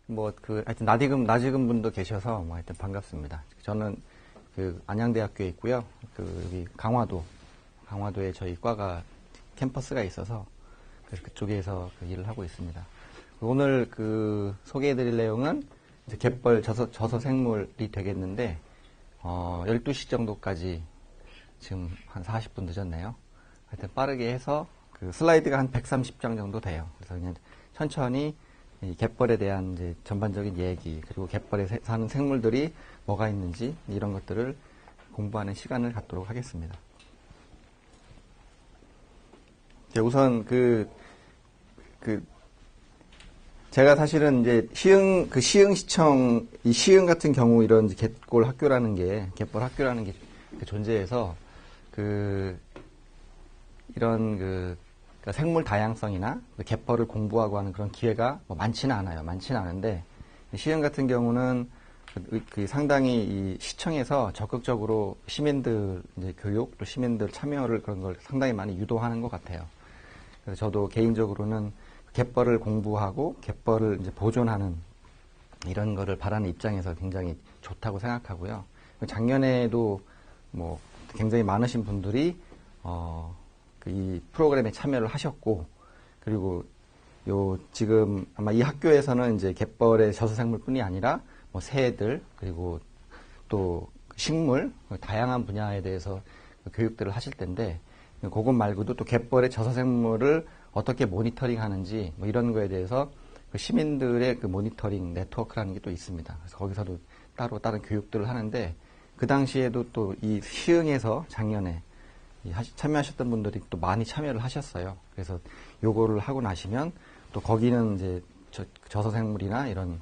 하여튼 낯익은 분도 계셔서 하여튼 반갑습니다. 저는 안양대학교에 있고요. 여기 강화도에 저희 과가 캠퍼스가 있어서 그래서 그쪽에서 일을 하고 있습니다. 오늘 소개해드릴 내용은 이제 갯벌 저서 생물이 되겠는데 12시 정도까지 지금 한 40분 늦었네요. 하여튼 빠르게 해서 슬라이드가 한 130장 정도 돼요. 그래서 그냥 천천히 이 갯벌에 대한 이제 전반적인 얘기, 그리고 갯벌에 사는 생물들이 뭐가 있는지 이런 것들을 공부하는 시간을 갖도록 하겠습니다. 우선 제가 사실은 이제 시흥시청, 이 시흥 같은 경우 이런 갯벌 학교라는 게 존재해서 이런 생물 다양성이나 갯벌을 공부하고 하는 그런 기회가 많지는 않아요. 많지는 않은데, 시흥 같은 경우는 상당히 이 시청에서 적극적으로 시민들 이제 교육, 또 시민들 참여를 그런 걸 상당히 많이 유도하는 것 같아요. 그래서 저도 개인적으로는 갯벌을 공부하고 갯벌을 이제 보존하는 이런 거를 바라는 입장에서 굉장히 좋다고 생각하고요. 작년에도 굉장히 많으신 분들이 이 프로그램에 참여를 하셨고, 그리고 지금 아마 이 학교에서는 이제 갯벌의 저서생물뿐이 아니라 새들, 그리고 또 식물, 다양한 분야에 대해서 교육들을 하실 텐데, 그것 말고도 또 갯벌의 저서생물을 어떻게 모니터링 하는지 이런 거에 대해서 시민들의 모니터링 네트워크라는 게 또 있습니다. 그래서 거기서도 따로 다른 교육들을 하는데, 그 당시에도 또 이 시흥에서 작년에 참여하셨던 분들이 또 많이 참여를 하셨어요. 그래서 요거를 하고 나시면 또 거기는 이제 저서생물이나 이런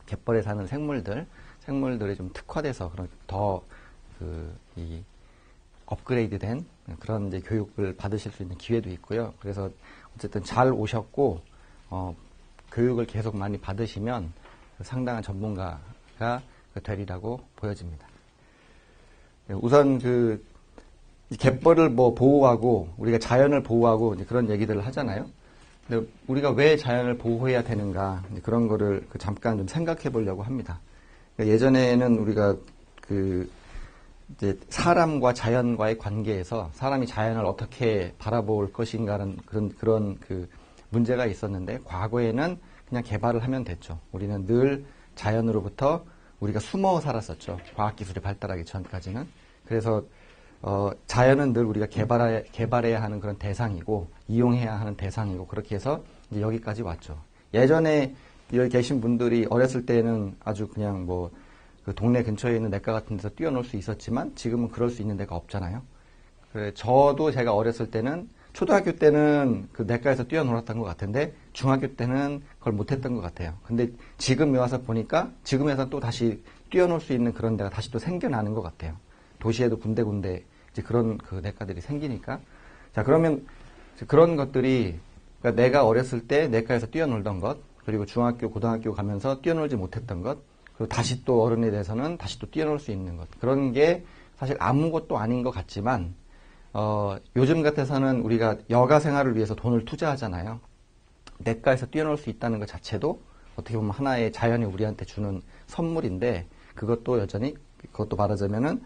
갯벌에 사는 생물들이 좀 특화돼서 그런 이 업그레이드된 그런 이제 교육을 받으실 수 있는 기회도 있고요. 그래서 어쨌든 잘 오셨고 교육을 계속 많이 받으시면 상당한 전문가가 되리라고 보여집니다. 우선 갯벌을 보호하고 우리가 자연을 보호하고 이제 그런 얘기들을 하잖아요. 근데 우리가 왜 자연을 보호해야 되는가 그런 거를 잠깐 좀 생각해 보려고 합니다. 예전에는 우리가 이제 사람과 자연과의 관계에서 사람이 자연을 어떻게 바라볼 것인가는 그런 문제가 있었는데, 과거에는 그냥 개발을 하면 됐죠. 우리는 늘 자연으로부터 우리가 숨어 살았었죠. 과학기술이 발달하기 전까지는. 그래서 자연은 늘 우리가 개발해야 하는 그런 대상이고, 이용해야 하는 대상이고, 그렇게 해서 이제 여기까지 왔죠. 예전에 여기 계신 분들이 어렸을 때는 아주 그냥 동네 근처에 있는 냇가 같은 데서 뛰어놀 수 있었지만, 지금은 그럴 수 있는 데가 없잖아요. 그래, 저도 제가 어렸을 때는, 초등학교 때는 냇가에서 뛰어놀았던 것 같은데, 중학교 때는 그걸 못했던 것 같아요. 근데 지금 와서 보니까, 지금에서 또 다시 뛰어놀 수 있는 그런 데가 다시 또 생겨나는 것 같아요. 도시에도 군데군데 이제 그런 냇가들이 생기니까. 자, 그러면 그런 것들이, 그러니까 내가 어렸을 때 냇가에서 뛰어놀던 것, 그리고 중학교, 고등학교 가면서 뛰어놀지 못했던 것, 그리고 다시 또 어른이 돼서는 다시 또 뛰어놀 수 있는 것. 그런 게 사실 아무것도 아닌 것 같지만, 요즘 같아서는 우리가 여가 생활을 위해서 돈을 투자하잖아요. 냇가에서 뛰어놀 수 있다는 것 자체도 어떻게 보면 하나의 자연이 우리한테 주는 선물인데, 그것도 말하자면은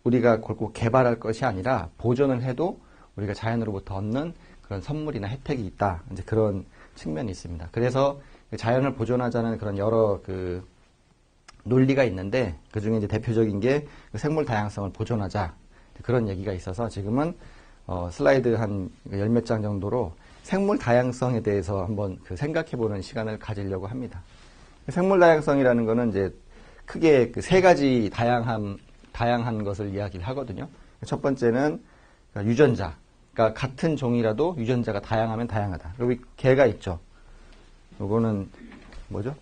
우리가 꼭 개발할 것이 아니라 보존을 해도 우리가 자연으로부터 얻는 그런 선물이나 혜택이 있다. 이제 그런 측면이 있습니다. 그래서 자연을 보존하자는 그런 여러 논리가 있는데, 그 중에 이제 대표적인 게 생물 다양성을 보존하자. 그런 얘기가 있어서 지금은 슬라이드 한 열 몇 장 정도로 생물 다양성에 대해서 한번 생각해보는 시간을 가지려고 합니다. 생물 다양성이라는 거는 이제 크게 세 가지 다양한 것을 이야기를 하거든요. 첫 번째는 유전자. 그러니까 같은 종이라도 유전자가 다양하면 다양하다. 여기 개가 있죠. 요거는 뭐죠?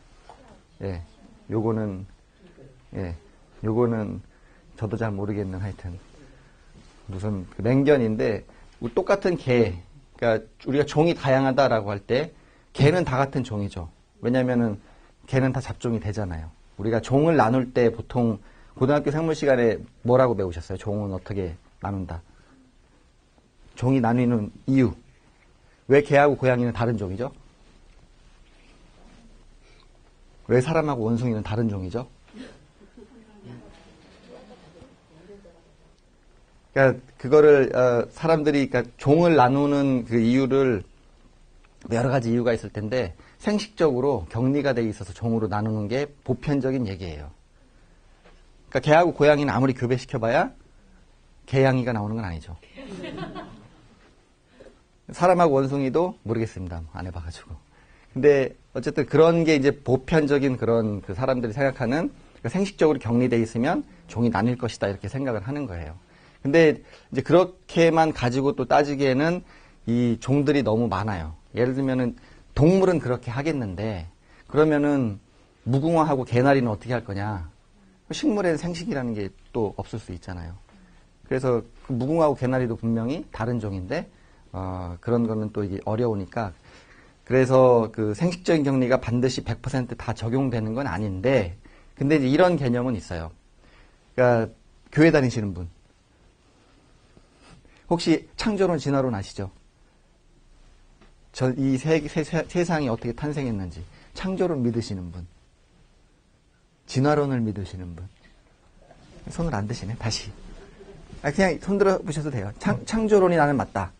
예. 요거는 저도 잘 모르겠는 하여튼 무슨 맹견인데, 똑같은 개, 그러니까 우리가 종이 다양하다라고 할 때 개는 다 같은 종이죠. 왜냐면은 개는 다 잡종이 되잖아요. 우리가 종을 나눌 때 보통 고등학교 생물 시간에 뭐라고 배우셨어요? 종은 어떻게 나눈다? 종이 나뉘는 이유. 왜 개하고 고양이는 다른 종이죠? 왜 사람하고 원숭이는 다른 종이죠? 그러니까 그거를 사람들이 그러니까 종을 나누는 그 이유를 여러 가지 이유가 있을 텐데 생식적으로 격리가 돼 있어서 종으로 나누는 게 보편적인 얘기예요. 그러니까 개하고 고양이는 아무리 교배시켜봐야 개양이가 나오는 건 아니죠. 사람하고 원숭이도 모르겠습니다. 안 해봐가지고. 근데 어쨌든 그런 게 이제 보편적인 그런 그 사람들이 생각하는 그러니까 생식적으로 격리돼 있으면 종이 나뉠 것이다 이렇게 생각을 하는 거예요. 근데 이제 그렇게만 가지고 또 따지기에는 이 종들이 너무 많아요. 예를 들면은 동물은 그렇게 하겠는데 그러면은 무궁화하고 개나리는 어떻게 할 거냐? 식물에는 생식이라는 게 또 없을 수 있잖아요. 그래서 그 무궁화하고 개나리도 분명히 다른 종인데 그런 거는 또 이게 어려우니까 그래서 그 생식적인 격리가 반드시 100% 적용되는 건 아닌데 근데 이제 이런 개념은 있어요. 그러니까 교회 다니시는 분 혹시 창조론 진화론 아시죠? 이 세상이 어떻게 탄생했는지 창조론 믿으시는 분 진화론을 믿으시는 분 손을 안 드시네 다시 그냥 손 들어 보셔도 돼요. 창조론이 나는 맞다.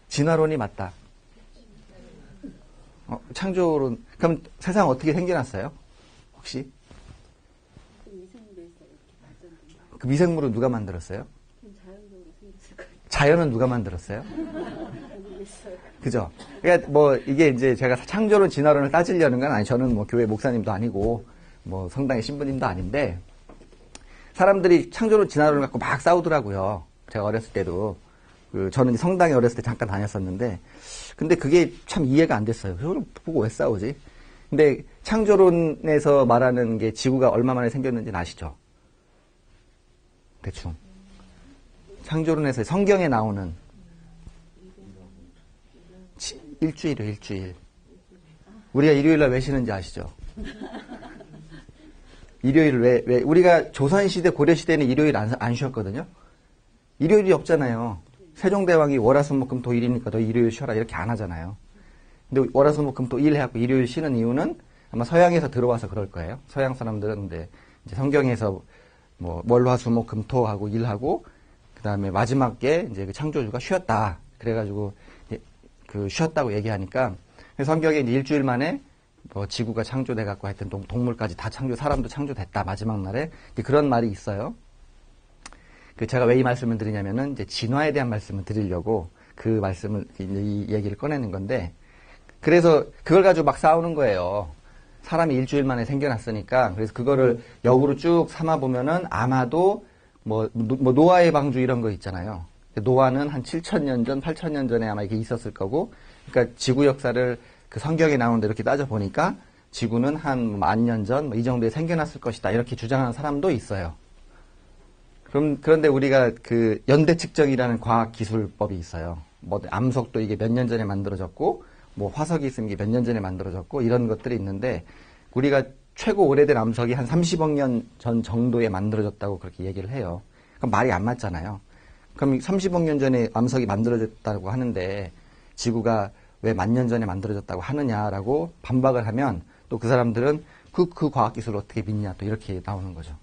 진화론이 맞다. 창조론 그럼 세상 어떻게 생겨났어요? 혹시? 그 미생물은 누가 만들었어요? 자연은 누가 만들었어요? 그죠? 그러니까 뭐 이게 이제 제가 창조론 진화론을 따지려는 건 아니 저는 뭐 교회 목사님도 아니고 뭐 성당의 신부님도 아닌데 사람들이 창조론 진화론을 갖고 막 싸우더라고요. 제가 어렸을 때도 저는 성당에 어렸을 때 잠깐 다녔었는데 근데 그게 참 이해가 안 됐어요. 그걸 보고 왜 싸우지? 근데 창조론에서 말하는 게 지구가 얼마 만에 생겼는지는 아시죠? 대충. 창조론에서 성경에 나오는 일주일이에요, 일주일. 우리가 일요일날 왜 쉬는지 아시죠? 일요일을 왜 우리가 조선시대, 고려시대는 일요일 안 쉬었거든요? 일요일이 없잖아요. 세종대왕이 월화수목금토일이니까 너 일요일 쉬어라 이렇게 안 하잖아요. 근데 월화수목금토 일 해갖고 일요일 쉬는 이유는 아마 서양에서 들어와서 그럴 거예요. 서양 사람들은 이제 성경에서 뭐 월화수목금토 하고 일하고 그 다음에 마지막에 이제 그 창조주가 쉬었다. 그래가지고 그 쉬었다고 얘기하니까 성경에 이제 일주일 만에 뭐 지구가 창조돼갖고 하여튼 동물까지 다 사람도 창조됐다 마지막 날에 그런 말이 있어요. 제가 왜 이 말씀을 드리냐면은 이제 진화에 대한 말씀을 드리려고 그 말씀을 이 얘기를 꺼내는 건데 그래서 그걸 가지고 막 싸우는 거예요. 사람이 일주일 만에 생겨났으니까 그래서 그거를 역으로 쭉 삼아 보면은 아마도 뭐 노아의 방주 이런 거 있잖아요. 노아는 한 7,000년 전, 8,000년 전에 아마 이게 있었을 거고, 그러니까 지구 역사를 그 성경에 나오는데 이렇게 따져 보니까 지구는 한 10,000년 전 이 정도에 생겨났을 것이다 이렇게 주장하는 사람도 있어요. 그런데 우리가 그 연대 측정이라는 과학 기술법이 있어요. 뭐 암석도 이게 몇 년 전에 만들어졌고, 뭐 화석이 있으면 이게 몇 년 전에 만들어졌고 이런 것들이 있는데 우리가 최고 오래된 암석이 한 30억 년 전 정도에 만들어졌다고 그렇게 얘기를 해요. 그럼 말이 안 맞잖아요. 그럼 30억 년 전에 암석이 만들어졌다고 하는데 지구가 왜 10,000년 전에 만들어졌다고 하느냐라고 반박을 하면 또 그 사람들은 그 과학기술을 어떻게 믿냐 또 이렇게 나오는 거죠.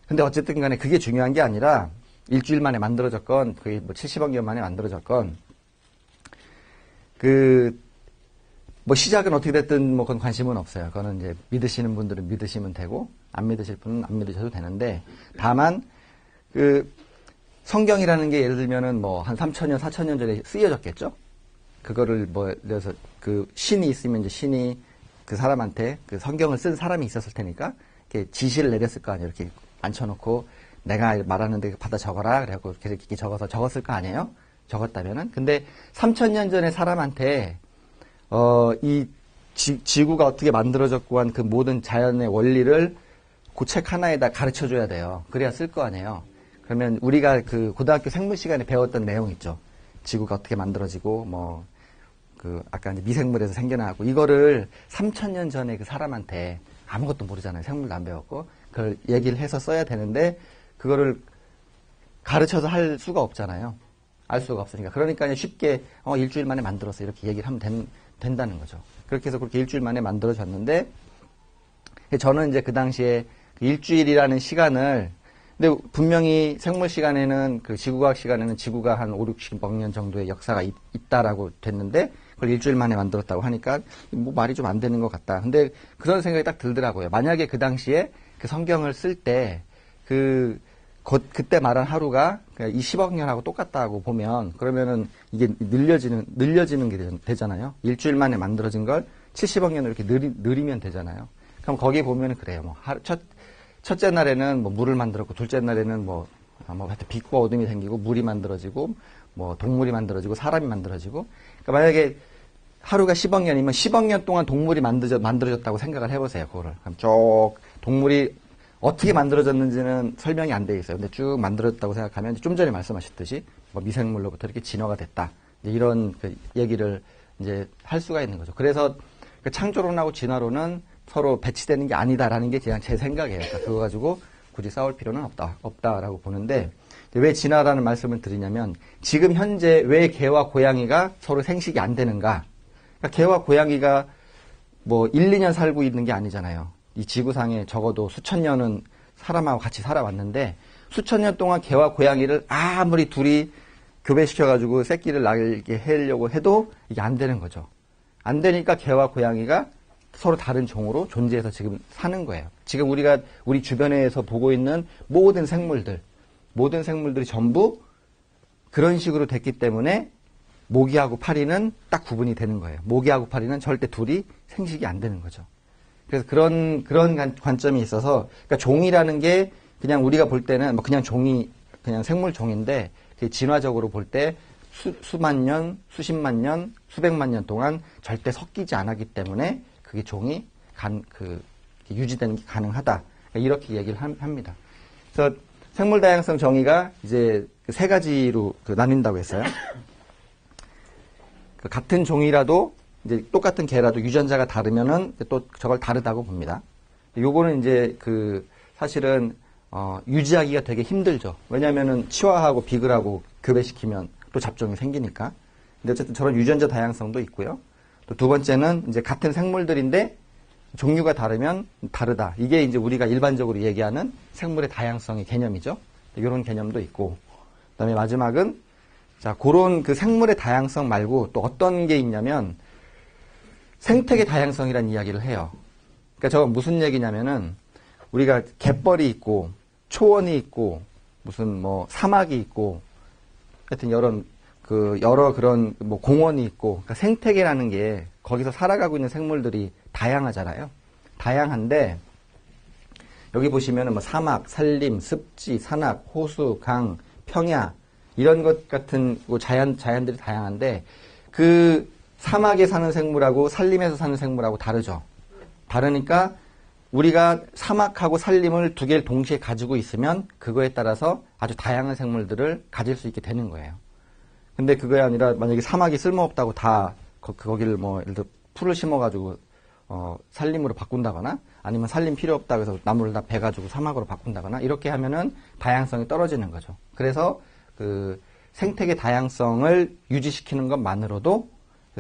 근데 어쨌든 간에 그게 중요한 게 아니라 일주일 만에 만들어졌건 거의 뭐 70억 년 만에 만들어졌건 뭐 시작은 어떻게 됐든 뭐 그건 관심은 없어요. 그거는 이제 믿으시는 분들은 믿으시면 되고 안 믿으실 분은 안 믿으셔도 되는데 다만 성경이라는 게 예를 들면은 뭐 한 3,000년, 4,000년 전에 쓰여졌겠죠? 그거를 뭐, 그래서 그 신이 있으면 이제 신이 그 사람한테 그 성경을 쓴 사람이 있었을 테니까 이렇게 지시를 내렸을 거 아니에요. 이렇게 앉혀놓고 내가 말하는데 받아 적어라. 그래갖고 이렇게 적어서 적었을 거 아니에요? 적었다면은. 근데 3,000년 전에 사람한테, 이 지구가 어떻게 만들어졌고 한 그 모든 자연의 원리를 그 책 하나에다 가르쳐 줘야 돼요. 그래야 쓸 거 아니에요. 그러면 우리가 그 고등학교 생물 시간에 배웠던 내용 있죠. 지구가 어떻게 만들어지고 뭐 아까 이제 미생물에서 생겨나고 이거를 3,000년 전에 그 사람한테 아무것도 모르잖아요. 생물도 안 배웠고 그걸 얘기를 해서 써야 되는데 그거를 가르쳐서 할 수가 없잖아요. 알 수가 없으니까. 그러니까 쉽게 일주일 만에 만들었어 이렇게 얘기를 하면 된다는 거죠. 그렇게 해서 그렇게 일주일 만에 만들어졌는데, 저는 이제 그 당시에 일주일이라는 시간을, 근데 분명히 생물 시간에는, 그 지구과학 시간에는 지구가 한 5, 60억 년 정도의 역사가 있다라고 됐는데, 그걸 일주일 만에 만들었다고 하니까, 뭐 말이 좀 안 되는 것 같다. 근데 그런 생각이 딱 들더라고요. 만약에 그 당시에 그 성경을 쓸 때, 그때 말한 하루가 이 10억 년하고 똑같다고 보면, 그러면은 이게 늘려지는 게 되잖아요. 일주일 만에 만들어진 걸 70억 년을 이렇게 느리면 되잖아요. 그럼 거기 보면은 그래요. 뭐, 첫째 날에는 뭐 물을 만들었고, 둘째 날에는 하여튼 빛과 어둠이 생기고, 물이 만들어지고, 뭐 동물이 만들어지고, 사람이 만들어지고. 그러니까 만약에 하루가 10억 년이면 10억 년 동안 동물이 만들어졌다고 생각을 해보세요. 그거를. 그럼 쭉 동물이 어떻게 만들어졌는지는 설명이 안 돼 있어요. 근데 쭉 만들어졌다고 생각하면 좀 전에 말씀하셨듯이 뭐 미생물로부터 이렇게 진화가 됐다. 이런 그 얘기를 이제 할 수가 있는 거죠. 그래서 그 창조론하고 진화론은 서로 배치되는 게 아니다라는 게 그냥 제 생각이에요. 그러니까 그거 가지고 굳이 싸울 필요는 없다라고 보는데, 왜 진화라는 말씀을 드리냐면, 지금 현재 왜 개와 고양이가 서로 생식이 안 되는가? 그러니까 개와 고양이가 뭐 1, 2년 살고 있는 게 아니잖아요. 이 지구상에 적어도 수천 년은 사람하고 같이 살아왔는데, 수천 년 동안 개와 고양이를 아무리 둘이 교배시켜가지고 새끼를 낳게 하려고 해도 이게 안 되는 거죠. 안 되니까 개와 고양이가 서로 다른 종으로 존재해서 지금 사는 거예요. 지금 우리가 우리 주변에서 보고 있는 모든 생물들이 전부 그런 식으로 됐기 때문에 모기하고 파리는 딱 구분이 되는 거예요. 모기하고 파리는 절대 둘이 생식이 안 되는 거죠. 그래서 그런 관점이 있어서, 그러니까 종이라는 게 그냥 우리가 볼 때는 뭐 그냥 그냥 생물 종인데, 진화적으로 볼 때 수만 년, 수십만 년, 수백만 년 동안 절대 섞이지 않았기 때문에 그게 종이 유지되는 게 가능하다. 이렇게 얘기를 합니다. 그래서 생물 다양성 정의가 이제 세 가지로 나뉜다고 했어요. 같은 종이라도 이제 똑같은 개라도 유전자가 다르면은 또 저걸 다르다고 봅니다. 요거는 이제 사실은 유지하기가 되게 힘들죠. 왜냐면은 치와하고 비글하고 교배시키면 또 잡종이 생기니까. 근데 어쨌든 저런 유전자 다양성도 있고요. 또 두 번째는 이제 같은 생물들인데 종류가 다르면 다르다. 이게 이제 우리가 일반적으로 얘기하는 생물의 다양성의 개념이죠. 이런 개념도 있고. 그다음에 마지막은 그런 생물의 다양성 말고 또 어떤 게 있냐면 생태계 다양성이라는 이야기를 해요. 그러니까 저건 무슨 얘기냐면은 우리가 갯벌이 있고 초원이 있고 무슨 뭐 사막이 있고 하여튼 여러 그런 뭐 공원이 있고, 그러니까 생태계라는 게 거기서 살아가고 있는 생물들이 다양하잖아요. 다양한데 여기 보시면은 뭐 사막, 산림, 습지, 산악, 호수, 강, 평야 이런 것 같은 뭐 자연들이 다양한데 그 사막에 사는 생물하고 산림에서 사는 생물하고 다르죠. 다르니까 우리가 사막하고 산림을 두 개를 동시에 가지고 있으면 그거에 따라서 아주 다양한 생물들을 가질 수 있게 되는 거예요. 근데 그게 아니라 만약에 사막이 쓸모없다고 다 거기를 뭐 예를 들어 풀을 심어가지고 산림으로 바꾼다거나 아니면 산림 필요 없다고 해서 나무를 다 베가지고 사막으로 바꾼다거나 이렇게 하면은 다양성이 떨어지는 거죠. 그래서 생태계 다양성을 유지시키는 것만으로도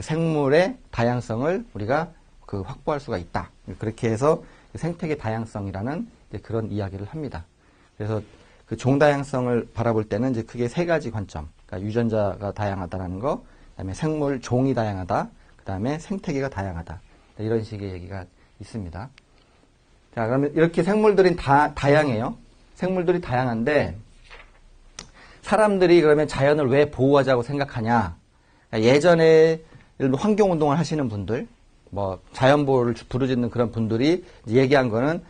생물의 다양성을 우리가 확보할 수가 있다. 그렇게 해서 생태계 다양성이라는 그런 이야기를 합니다. 그래서 종 다양성을 바라볼 때는 이제 크게 세 가지 관점. 그러니까 유전자가 다양하다라는 거, 그다음에 생물 종이 다양하다, 그다음에 생태계가 다양하다. 이런 식의 얘기가 있습니다. 자, 그러면 이렇게 생물들은 다양해요. 생물들이 다양한데 사람들이 그러면 자연을 왜 보호하자고 생각하냐? 예전에 환경운동을 하시는 분들, 뭐 자연보호를 부르짖는 그런 분들이 얘기한 거는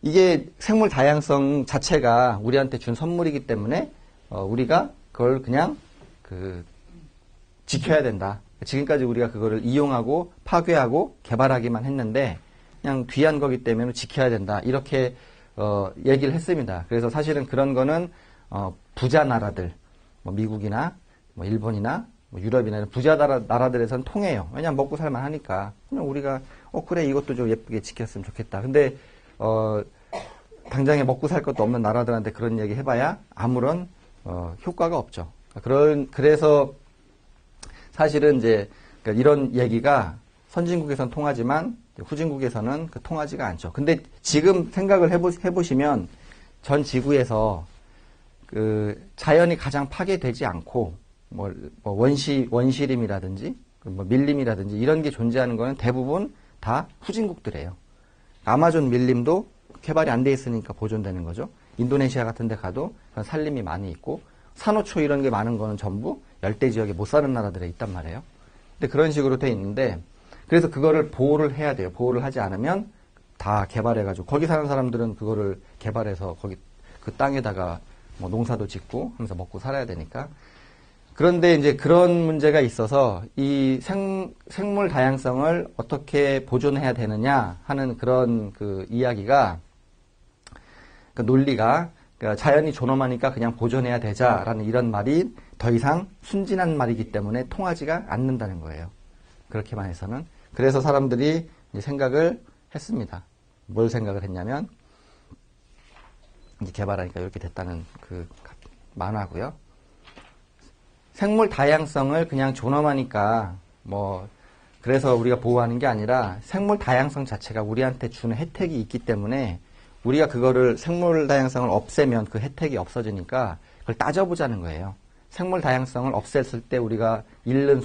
이게 생물 다양성 자체가 우리한테 준 선물이기 때문에 우리가 그걸 그냥 지켜야 된다. 지금까지 우리가 그거를 이용하고 파괴하고 개발하기만 했는데 그냥 귀한 거기 때문에 지켜야 된다. 이렇게 얘기를 했습니다. 그래서 사실은 그런 거는 부자 나라들, 뭐 미국이나 뭐 일본이나 뭐 유럽이나 부자 나라들에서는 통해요. 왜냐하면 먹고 살만 하니까. 그냥 우리가 그래 이것도 좀 예쁘게 지켰으면 좋겠다. 근데 당장에 먹고 살 것도 없는 나라들한테 그런 얘기 해봐야 아무런 효과가 없죠. 그래서 사실은 이제 그러니까 이런 얘기가 선진국에선 통하지만 후진국에서는 통하지가 않죠. 근데 지금 생각을 해보시면 전 지구에서 그 자연이 가장 파괴되지 않고 뭐 원시림이라든지 뭐 밀림이라든지 이런 게 존재하는 거는 대부분 다 후진국들이에요. 아마존 밀림도 개발이 안 돼 있으니까 보존되는 거죠. 인도네시아 같은 데 가도 산림이 많이 있고 산호초 이런 게 많은 거는 전부 열대 지역에 못 사는 나라들에 있단 말이에요. 근데 그런 식으로 돼 있는데 그래서 그거를 보호를 해야 돼요. 보호를 하지 않으면 다 개발해가지고 거기 사는 사람들은 그거를 개발해서 거기 그 땅에다가 뭐 농사도 짓고 하면서 먹고 살아야 되니까. 그런데 이제 그런 문제가 있어서 이 생물 다양성을 어떻게 보존해야 되느냐 하는 그런 그 이야기가 그 논리가 그러니까 자연이 존엄하니까 그냥 보존해야 되자라는 이런 말이 더 이상 순진한 말이기 때문에 통하지가 않는다는 거예요. 그렇게만 해서는. 그래서 사람들이 이제 생각을 했습니다. 뭘 생각을 했냐면 이제 개발하니까 이렇게 됐다는 그 만화고요. 생물 다양성을 그냥 존엄하니까 뭐 그래서 우리가 보호하는 게 아니라 생물 다양성 자체가 우리한테 주는 혜택이 있기 때문에 우리가 그거를 생물 다양성을 없애면 그 혜택이 없어지니까 그걸 따져보자는 거예요. 생물 다양성을 없앴을 때 우리가 잃는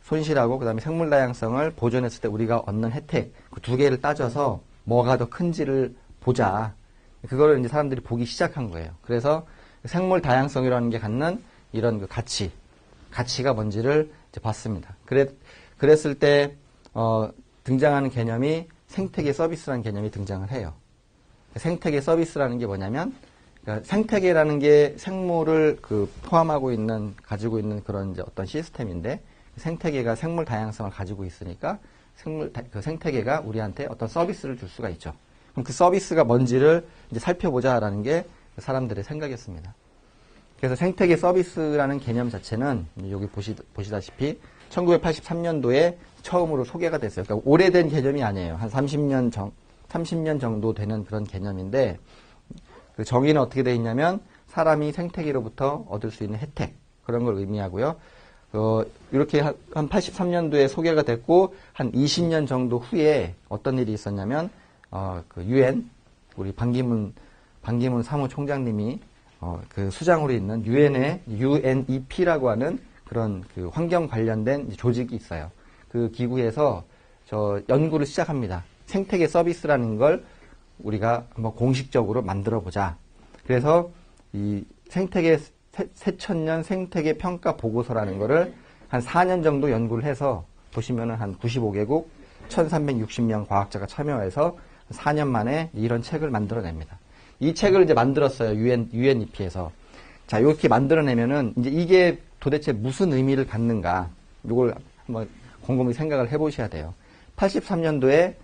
손실하고 그다음에 생물 다양성을 보존했을 때 우리가 얻는 혜택 그 두 개를 따져서 뭐가 더 큰지를 보자. 그거를 이제 사람들이 보기 시작한 거예요. 그래서 생물 다양성이라는 게 갖는 이런 그 가치가 뭔지를 이제 봤습니다. 그랬을 때 등장하는 개념이 생태계 서비스라는 개념이 등장을 해요. 생태계 서비스라는 게 뭐냐면 그러니까 생태계라는 게 생물을 그 포함하고 있는 가지고 있는 그런 이제 어떤 시스템인데 생태계가 생물 다양성을 가지고 있으니까 그 생태계가 우리한테 어떤 서비스를 줄 수가 있죠. 그럼 그 서비스가 뭔지를 이제 살펴보자라는 게 사람들의 생각이었습니다. 그래서 생태계 서비스라는 개념 자체는 여기 보시다시피 1983년도에 처음으로 소개가 됐어요. 그러니까 오래된 개념이 아니에요. 한 30년 정도 되는 그런 개념인데 그 정의는 어떻게 되어 있냐면 사람이 생태계로부터 얻을 수 있는 혜택 그런 걸 의미하고요. 이렇게 한 83년도에 소개가 됐고 한 20년 정도 후에 어떤 일이 있었냐면 그 UN 우리 반기문 사무총장님이 그 수장으로 있는 유엔의 UNEP라고 하는 그런 그 환경 관련된 조직이 있어요. 그 기구에서 연구를 시작합니다. 생태계 서비스라는 걸 우리가 한번 공식적으로 만들어 보자. 그래서 이 새천년 생태계 평가 보고서라는 거를 한 4년 정도 연구를 해서 보시면은 한 95개국 1360명 과학자가 참여해서 4년 만에 이런 책을 만들어냅니다. 이 책을 이제 만들었어요. UNEP에서. 자, 이렇게 만들어내면은 이제 이게 도대체 무슨 의미를 갖는가. 이걸 한번 곰곰이 생각을 해보셔야 돼요. 83년도에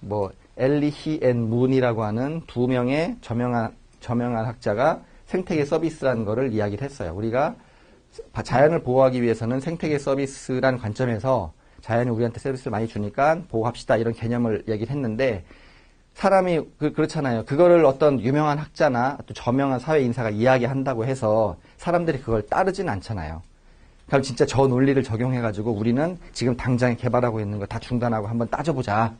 뭐 엘리 앤 문이라고 하는 두 명의 저명한 학자가 생태계 서비스라는 거를 이야기를 했어요. 우리가 자연을 보호하기 위해서는 생태계 서비스라는 관점에서 자연이 우리한테 서비스를 많이 주니까 보호합시다 이런 개념을 얘기를 했는데 사람이 그렇잖아요. 그거를 어떤 유명한 학자나 또 저명한 사회 인사가 이야기한다고 해서 사람들이 그걸 따르진 않잖아요. 그럼 진짜 저 논리를 적용해가지고 우리는 지금 당장 개발하고 있는 거 다 중단하고 한번 따져보자.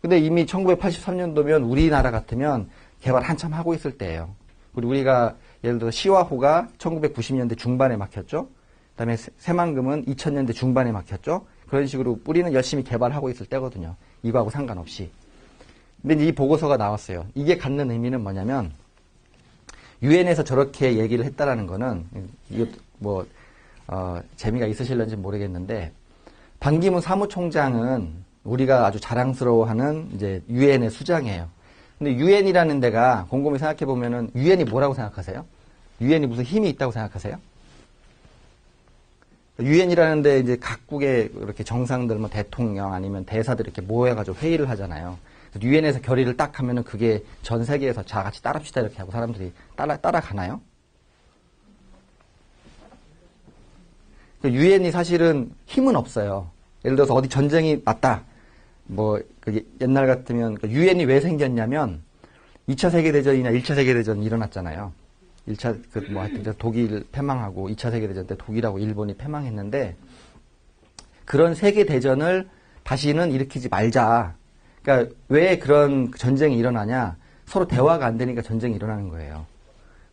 근데 이미 1983년도면 우리나라 같으면 개발 한참 하고 있을 때예요. 우리가 예를 들어 시와호가 1990년대 중반에 막혔죠. 그다음에 새만금은 2000년대 중반에 막혔죠. 그런 식으로 우리는 열심히 개발하고 있을 때거든요. 이거하고 상관없이. 근데 이 보고서가 나왔어요. 이게 갖는 의미는 뭐냐면 유엔에서 저렇게 얘기를 했다라는 거는 이거 뭐 재미가 있으실런지 모르겠는데 반기문 사무총장은 우리가 아주 자랑스러워하는 이제 유엔의 수장이에요. 근데 유엔이라는 데가 곰곰이 생각해 보면은 유엔이 뭐라고 생각하세요? 유엔이 무슨 힘이 있다고 생각하세요? 유엔이라는 데 이제 각국의 이렇게 정상들 뭐 대통령 아니면 대사들 이렇게 모여가지고 회의를 하잖아요. 유엔에서 결의를 딱 하면은 그게 전 세계에서 자 같이 따릅시다 이렇게 하고 사람들이 따라가나요? 유엔이 사실은 힘은 없어요. 예를 들어서 어디 전쟁이 났다. 뭐 옛날 같으면 유엔이 왜 생겼냐면 2차 세계대전이나 1차 세계대전이 일어났잖아요. 1차 하여튼 독일 패망하고 2차 세계대전 때 독일하고 일본이 패망했는데 그런 세계 대전을 다시는 일으키지 말자. 그러니까 왜 그런 전쟁이 일어나냐? 서로 대화가 안 되니까 전쟁이 일어나는 거예요.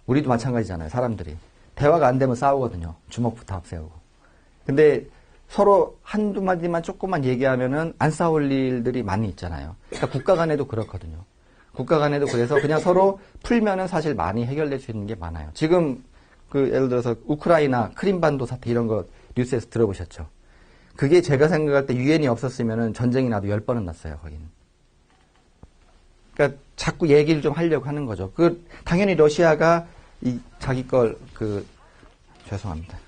우리도 마찬가지잖아요. 사람들이 대화가 안 되면 싸우거든요. 주먹부터 앞세우고. 근데 서로 한두 마디만 조금만 얘기하면은 안 싸울 일들이 많이 있잖아요. 그러니까 국가 간에도 그렇거든요. 국가 간에도 그래서 그냥 서로 풀면은 사실 많이 해결될 수 있는 게 많아요. 지금 예를 들어서 우크라이나 크림반도 사태 이런 거 뉴스에서 들어보셨죠? 그게 제가 생각할 때 유엔이 없었으면은 전쟁이 나도 10번은 났어요, 거기는. 그러니까 자꾸 얘기를 좀 하려고 하는 거죠. 당연히 러시아가 자기 걸 죄송합니다.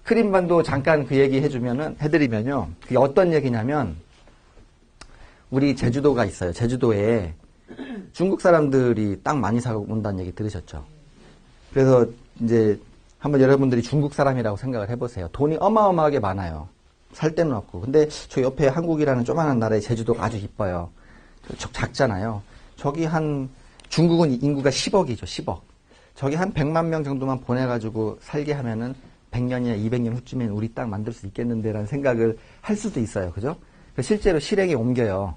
크림반도 잠깐 그 얘기 해드리면요. 그게 어떤 얘기냐면, 우리 제주도가 있어요. 제주도에 중국 사람들이 땅 많이 사고 온다는 얘기 들으셨죠? 그래서 이제 한번 여러분들이 중국 사람이라고 생각을 해보세요. 돈이 어마어마하게 많아요. 살 데는 없고. 근데 저 옆에 한국이라는 조그만한 나라의 제주도가 아주 이뻐요. 작잖아요. 중국은 인구가 10억이죠, 10억. 저기 한 100만 명 정도만 보내가지고 살게 하면은 100년이나 200년 후쯤엔 우리 땅 만들 수 있겠는데라는 생각을 할 수도 있어요. 그죠? 실제로 실행에 옮겨요.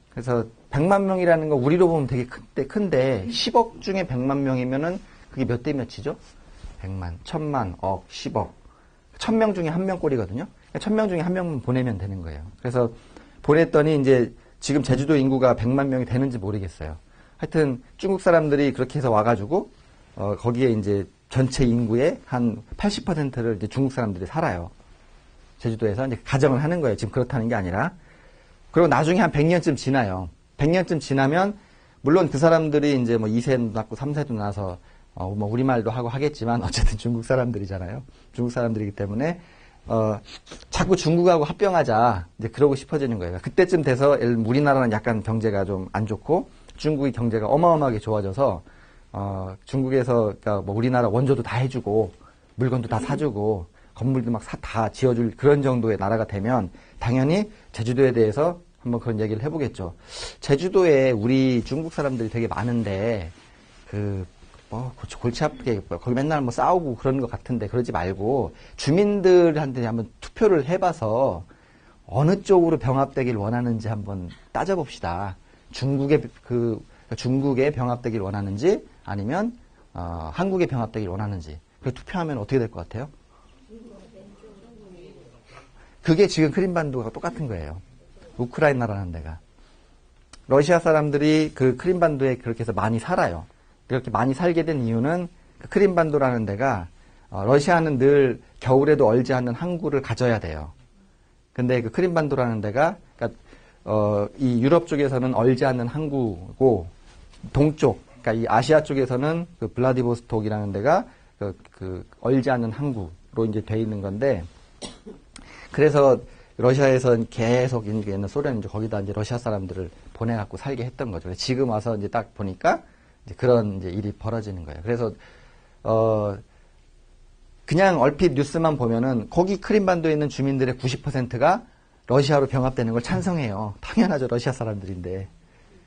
그래서 100만 명이라는 거 우리로 보면 되게 큰데 10억 중에 100만 명이면은 그게 몇 대 몇이죠? 100만, 1000만, 억, 10억. 1000명 중에 한 명꼴이거든요. 1000명 중에 한 명만 보내면 되는 거예요. 그래서 보냈더니 이제 지금 제주도 인구가 100만 명이 되는지 모르겠어요. 하여튼 중국 사람들이 그렇게 해서 와가지고 거기에 이제 전체 인구의 한 80%를 이제 중국 사람들이 살아요. 제주도에서 이제 가정을 하는 거예요. 지금 그렇다는 게 아니라. 그리고 나중에 한 100년쯤 지나요. 100년쯤 지나면 물론 그 사람들이 이제 뭐 2세도 낳고 3세도 낳아서 뭐 우리말도 하고 하겠지만 어쨌든 중국 사람들이잖아요. 중국 사람들이기 때문에 자꾸 중국하고 합병하자 이제 그러고 싶어지는 거예요. 그때쯤 돼서 우리나라는 약간 경제가 좀 안 좋고 중국의 경제가 어마어마하게 좋아져서 중국에서 그러니까 뭐 우리나라 원조도 다 해주고 물건도 다 사주고 건물도 막 다 지어줄 그런 정도의 나라가 되면 당연히 제주도에 대해서 한번 그런 얘기를 해보겠죠. 제주도에 우리 중국 사람들이 되게 많은데 골치 아프게 거기 맨날 뭐 싸우고 그러는 것 같은데 그러지 말고 주민들한테 한번 투표를 해봐서 어느 쪽으로 병합되길 원하는지 한번 따져봅시다. 중국에 병합되길 원하는지 아니면 한국에 병합되길 원하는지. 그 투표하면 어떻게 될 것 같아요? 그게 지금 크림반도가 똑같은 거예요. 우크라이나라는 데가. 러시아 사람들이 그 크림반도에 그렇게 해서 많이 살아요. 그렇게 많이 살게 된 이유는 그 크림반도라는 데가 러시아는 늘 겨울에도 얼지 않는 항구를 가져야 돼요. 근데 그 크림반도라는 데가 그러니까 이 유럽 쪽에서는 얼지 않는 항구고 동쪽 그러니까 이 아시아 쪽에서는 그 블라디보스톡이라는 데가 그 얼지 않는 항구로 이제 돼 있는 건데 그래서 러시아에서는 계속 옛날 소련이 이제 거기다 이제 러시아 사람들을 보내갖고 살게 했던 거죠. 지금 와서 이제 딱 보니까 이제 그런 이제 일이 벌어지는 거예요. 그래서 그냥 얼핏 뉴스만 보면은 거기 크림반도에 있는 주민들의 90%가 러시아로 병합되는 걸 찬성해요. 당연하죠. 러시아 사람들인데.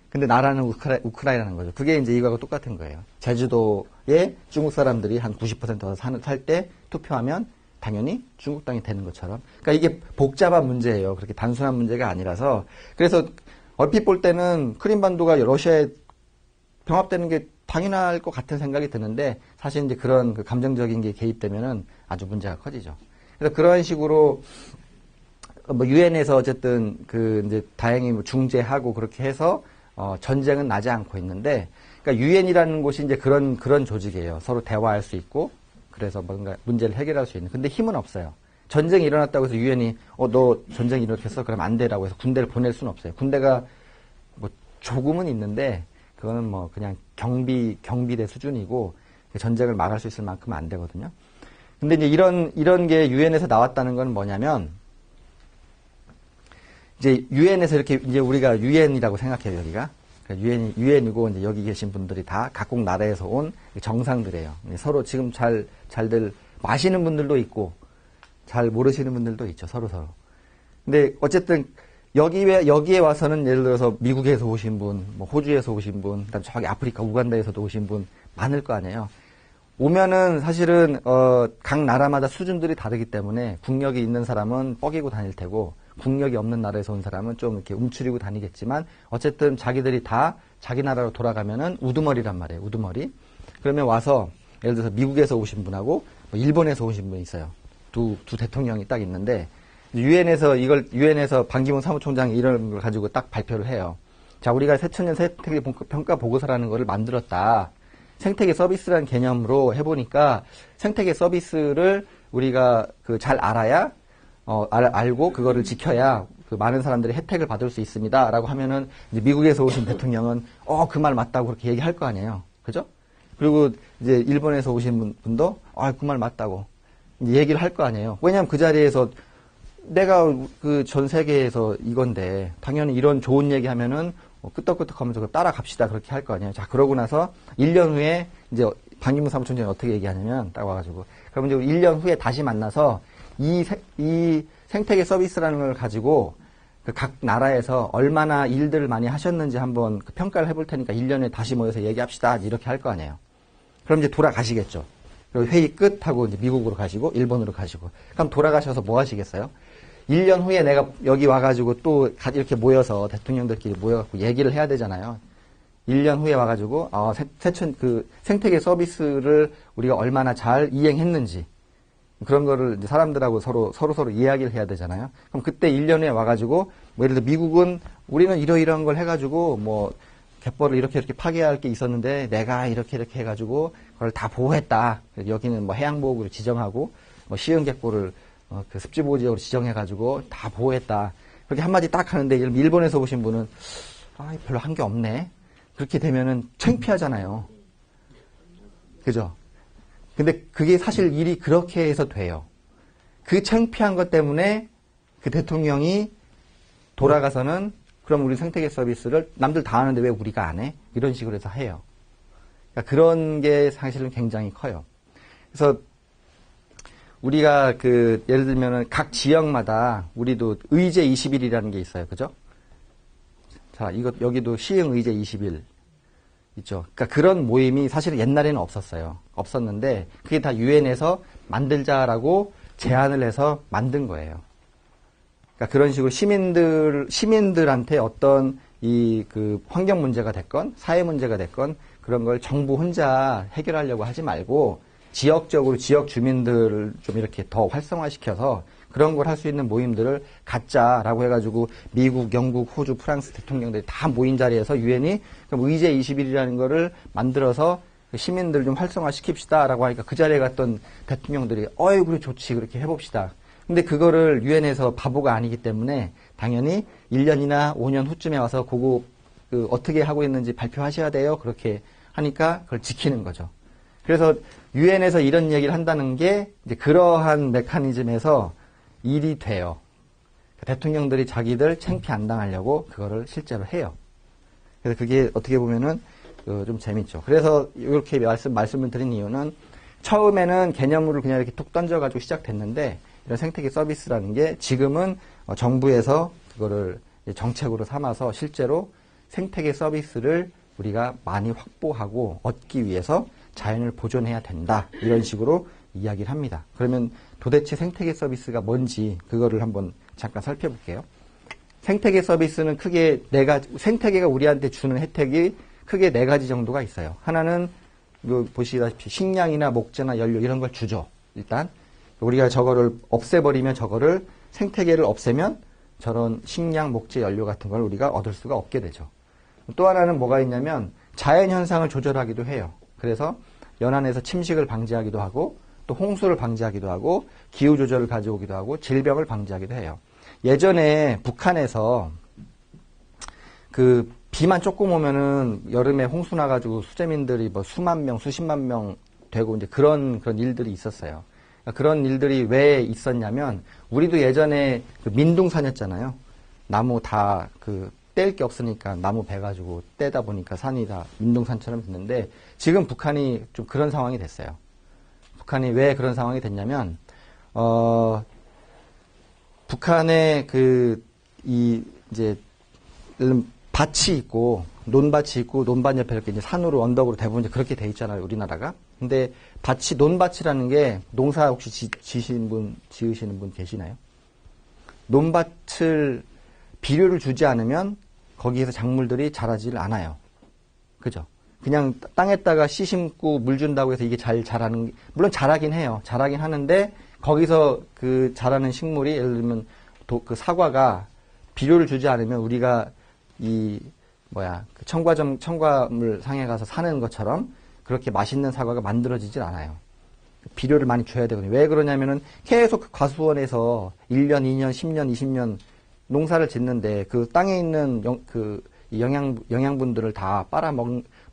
근데 나라는 우크라이나라는 거죠. 그게 이제 이거하고 똑같은 거예요. 제주도에 중국 사람들이 한 90%가 살 때 투표하면 당연히 중국 땅이 되는 것처럼. 그러니까 이게 복잡한 문제예요. 그렇게 단순한 문제가 아니라서. 그래서 얼핏 볼 때는 크림반도가 러시아에 병합되는 게 당연할 것 같은 생각이 드는데 사실 이제 그런 그 감정적인 게 개입되면은 아주 문제가 커지죠. 그래서 그런 식으로 뭐 유엔에서 어쨌든 이제 다행히 뭐 중재하고 그렇게 해서 전쟁은 나지 않고 있는데 그러니까 유엔이라는 곳이 이제 그런 조직이에요. 서로 대화할 수 있고 그래서 뭔가 문제를 해결할 수 있는. 근데 힘은 없어요. 전쟁이 일어났다고 해서 유엔이 너 전쟁이 일어났어? 그럼 안 되라고 해서 군대를 보낼 수는 없어요. 군대가 뭐 조금은 있는데 그거는 뭐 그냥 경비대 수준이고 전쟁을 막을 수 있을 만큼은 안 되거든요. 근데 이제 이런 게 유엔에서 나왔다는 건 뭐냐면 이제 유엔에서 이렇게 이제 우리가 유엔이라고 생각해요, 여기가. 유엔이고 이제 여기 계신 분들이 다 각국 나라에서 온 정상들이에요. 서로 지금 잘들 마시는 분들도 있고 잘 모르시는 분들도 있죠, 서로. 근데 어쨌든 여기에 와서는 예를 들어서 미국에서 오신 분, 뭐 호주에서 오신 분, 그다음 저기 아프리카 우간다에서도 오신 분 많을 거 아니에요. 오면은 사실은 각 나라마다 수준들이 다르기 때문에 국력이 있는 사람은 뻐기고 다닐 테고 국력이 없는 나라에서 온 사람은 좀 이렇게 움츠리고 다니겠지만 어쨌든 자기들이 다 자기 나라로 돌아가면은 우두머리란 말이에요. 우두머리. 그러면 와서 예를 들어서 미국에서 오신 분하고 뭐 일본에서 오신 분이 있어요. 두 대통령이 딱 있는데 유엔에서 반기문 사무총장이 이런 걸 가지고 딱 발표를 해요. 자, 우리가 새천년 생태계 평가 보고서라는 거를 만들었다. 생태계 서비스라는 개념으로 해보니까 생태계 서비스를 우리가 잘 알아야 알고 그거를 지켜야 그 많은 사람들이 혜택을 받을 수 있습니다라고 하면은 이제 미국에서 오신 대통령은 그 말 맞다고 그렇게 얘기할 거 아니에요. 그죠? 그리고 이제 일본에서 오신 분도 그 말 맞다고 이제 얘기를 할 거 아니에요. 왜냐하면 그 자리에서 내가 그 전 세계에서 이건데 당연히 이런 좋은 얘기 하면은 끄떡끄떡하면서 따라갑시다 그렇게 할 거 아니에요. 자, 그러고 나서 1년 후에 이제 반기문 사무총장이 어떻게 얘기하냐면 딱 와가지고 그럼 이제 1년 후에 다시 만나서 이 생태계 서비스라는 걸 가지고 그 각 나라에서 얼마나 일들을 많이 하셨는지 한번 그 평가를 해볼 테니까 1년에 다시 모여서 얘기합시다 이렇게 할 거 아니에요. 그럼 이제 돌아가시겠죠. 그리고 회의 끝하고 이제 미국으로 가시고 일본으로 가시고 그럼 돌아가셔서 뭐 하시겠어요? 1년 후에 내가 여기 와가지고 또 이렇게 모여서 대통령들끼리 모여갖고 얘기를 해야 되잖아요. 1년 후에 와가지고 생태계 서비스를 우리가 얼마나 잘 이행했는지 그런 거를 이제 사람들하고 서로 이야기를 해야 되잖아요. 그럼 그때 1년 후에 와가지고 뭐 예를 들어 미국은 우리는 이러이러한 걸 해가지고 뭐 갯벌을 이렇게 파괴할 게 있었는데 내가 이렇게 해가지고 그걸 다 보호했다. 여기는 뭐 해양보호구를 지정하고 뭐 시흥 갯벌을 그 습지보호지역으로 지정해가지고 다 보호했다. 그렇게 한마디 딱 하는데 일본에서 오신 분은 별로 한 게 없네. 그렇게 되면은 창피하잖아요. 그죠? 근데 그게 사실 일이 그렇게 해서 돼요. 그 창피한 것 때문에 그 대통령이 돌아가서는 그럼 우리 생태계 서비스를 남들 다 하는데 왜 우리가 안 해? 이런 식으로 해서 해요. 그러니까 그런 게 사실은 굉장히 커요. 그래서 우리가 예를 들면은 각 지역마다 우리도 의제 20일이라는 게 있어요. 그죠? 자, 여기도 시흥 의제 20일 있죠. 그러니까 그런 모임이 사실은 옛날에는 없었어요. 없었는데 그게 다 유엔에서 만들자라고 제안을 해서 만든 거예요. 그러니까 그런 식으로 시민들한테 어떤 환경 문제가 됐건 사회 문제가 됐건 그런 걸 정부 혼자 해결하려고 하지 말고 지역적으로 지역 주민들을 좀 이렇게 더 활성화시켜서 그런 걸 할 수 있는 모임들을 갖자라고 해가지고 미국, 영국, 호주, 프랑스 대통령들이 다 모인 자리에서 유엔이 그럼 의제 20일이라는 거를 만들어서 시민들을 좀 활성화시킵시다라고 하니까 그 자리에 갔던 대통령들이 그래 좋지 그렇게 해봅시다. 근데 그거를 유엔에서 바보가 아니기 때문에 당연히 1년이나 5년 후쯤에 와서 그거 어떻게 하고 있는지 발표하셔야 돼요. 그렇게 하니까 그걸 지키는 거죠. 그래서 유엔에서 이런 얘기를 한다는 게 이제 그러한 메커니즘에서 일이 돼요. 대통령들이 자기들 창피 안 당하려고 그거를 실제로 해요. 그래서 그게 어떻게 보면은 좀 재밌죠. 그래서 이렇게 말씀을 드린 이유는 처음에는 개념물을 그냥 이렇게 툭 던져가지고 시작됐는데 이런 생태계 서비스라는 게 지금은 정부에서 그거를 정책으로 삼아서 실제로 생태계 서비스를 우리가 많이 확보하고 얻기 위해서 자연을 보존해야 된다. 이런 식으로 이야기를 합니다. 그러면 도대체 생태계 서비스가 뭔지 그거를 한번 잠깐 살펴볼게요. 생태계 서비스는 크게 생태계가 우리한테 주는 혜택이 크게 4가지 정도가 있어요. 하나는 보시다시피 식량이나 목재나 연료 이런 걸 주죠. 일단 우리가 저거를 없애버리면 저거를 생태계를 없애면 저런 식량, 목재, 연료 같은 걸 우리가 얻을 수가 없게 되죠. 또 하나는 뭐가 있냐면 자연현상을 조절하기도 해요. 그래서 연안에서 침식을 방지하기도 하고 또 홍수를 방지하기도 하고 기후조절을 가져오기도 하고 질병을 방지하기도 해요. 예전에 북한에서 비만 조금 오면은 여름에 홍수 나가지고 수재민들이 뭐 수만 명, 수십만 명 되고 이제 그런 일들이 있었어요. 그러니까 그런 일들이 왜 있었냐면 우리도 예전에 민둥산이었잖아요. 나무 다 뗄 게 없으니까 나무 베가지고 떼다 보니까 산이 다 민둥산처럼 됐는데 지금 북한이 좀 그런 상황이 됐어요. 북한이 왜 그런 상황이 됐냐면 북한에 이제 밭이 있고 논밭이 있고 논밭 옆에 이렇게 이제 산으로 언덕으로 대부분 이제 그렇게 돼 있잖아요, 우리나라가. 근데 논밭이라는 게 농사 혹시 지으시는 분 계시나요? 논밭을 비료를 주지 않으면 거기에서 작물들이 자라질 않아요. 그죠? 그냥 땅에다가 씨 심고 물 준다고 해서 이게 잘 자라는, 물론 자라긴 해요. 자라긴 하는데 거기서 그 자라는 식물이 예를 들면 그 사과가 비료를 주지 않으면 우리가 그 첨가물 상에 가서 사는 것처럼 그렇게 맛있는 사과가 만들어지질 않아요. 비료를 많이 줘야 되거든요. 왜 그러냐면은 계속 그 과수원에서 1년, 2년, 10년, 20년 농사를 짓는데 그 땅에 있는 영양분들을 다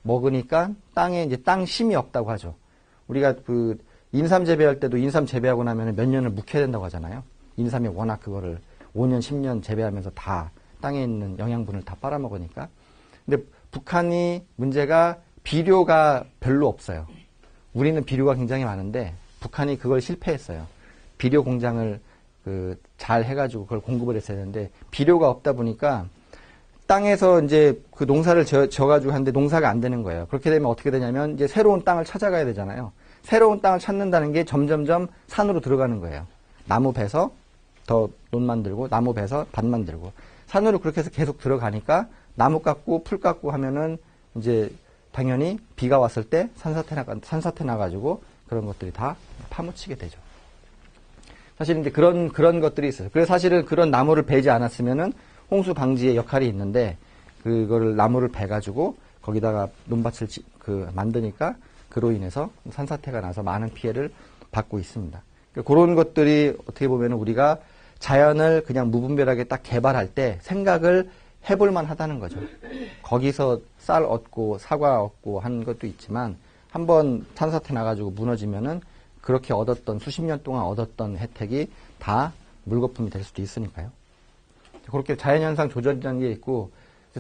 먹으니까 땅에 이제 땅 심이 없다고 하죠. 우리가 그 인삼 재배할 때도 인삼 재배하고 나면 몇 년을 묵혀야 된다고 하잖아요. 인삼이 워낙 그거를 5년, 10년 재배하면서 다 땅에 있는 영양분을 다 빨아먹으니까. 근데 북한이 문제가 비료가 별로 없어요. 우리는 비료가 굉장히 많은데 북한이 그걸 실패했어요. 비료 공장을 잘 해가지고 그걸 공급을 했어야 되는데 비료가 없다 보니까 땅에서 이제 그 농사를 져가지고 하는데 농사가 안 되는 거예요. 그렇게 되면 어떻게 되냐면 이제 새로운 땅을 찾아가야 되잖아요. 새로운 땅을 찾는다는 게 점점점 산으로 들어가는 거예요. 나무 베서 더 논 만들고 나무 베서 밭 만들고 산으로 그렇게 해서 계속 들어가니까 나무 깎고 풀 깎고 하면은 이제 당연히 비가 왔을 때 산사태 나가지고 그런 것들이 다 파묻히게 되죠. 사실 이제 그런 것들이 있어요. 그래서 사실은 그런 나무를 베지 않았으면은 홍수 방지의 역할이 있는데 그거를 나무를 베가지고 거기다가 논밭을 만드니까 그로 인해서 산사태가 나서 많은 피해를 받고 있습니다. 그런 것들이 어떻게 보면 우리가 자연을 그냥 무분별하게 딱 개발할 때 생각을 해볼만 하다는 거죠. 거기서 쌀 얻고 사과 얻고 한 것도 있지만 한번 산사태 나가지고 무너지면은 그렇게 얻었던 수십 년 동안 얻었던 혜택이 다 물거품이 될 수도 있으니까요. 그렇게 자연현상 조절이라는 게 있고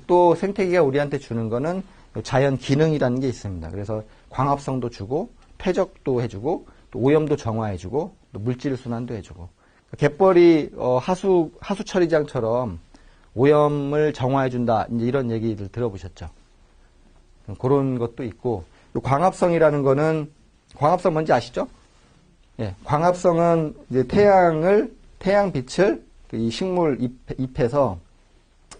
또 생태계가 우리한테 주는 거는 자연 기능이라는 게 있습니다. 그래서 광합성도 주고 퇴적도 해주고 또 오염도 정화해주고 또 물질 순환도 해주고 갯벌이 하수 처리장처럼 오염을 정화해준다 이제 이런 얘기들 들어보셨죠? 그런 것도 있고 광합성이라는 거는 광합성 뭔지 아시죠? 예, 광합성은 이제 태양빛을 이 식물 잎에서